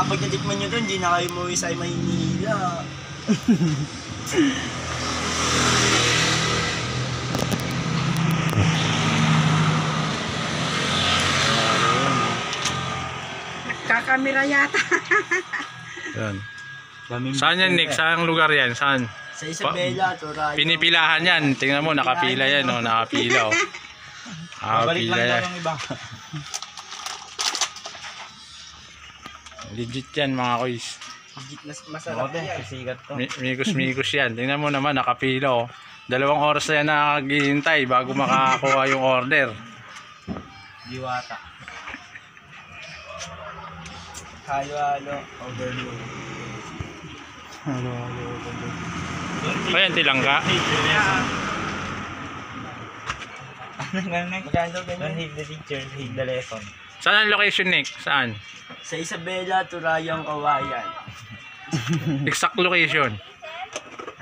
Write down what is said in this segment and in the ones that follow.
pag natikman nyo doon, hindi na kayo umuwi sa Maynila. Kakamera yata. Yan. Saan yan, Nick? Saan lugar yan? Saan? Sa Isabela, Torayo. Pinipilahan yan. Tingnan mo, nakapila yan. Oh. Nakapila. Oh. Nakapila yan. Legit yan mga koys. Legit na masarap yan. Mikus yan. Tingnan mo naman, nakapila. Oh. 2 oras na yan nakaghihintay bago makakuha yung order. Diwata. Halo-halo, overload. Halo-halo, overload. Ayan, tilangga. Magkano ganyan? Hig the teacher, hig the lesson. Saan ang location, Nick? Saan? Sa Isabela, Torayo, Kawayan. Exact location.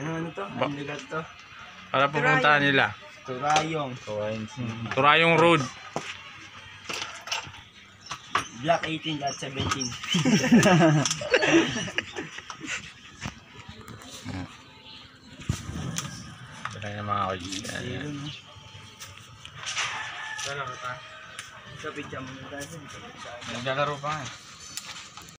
Ano to? Ang lugar to? Para pupuntahan nila. Turayong. Turayong Road. Block 18.17. Ito na mga koys. Saan ka pa? Sa picture mo na tayo. Naglalaro pa.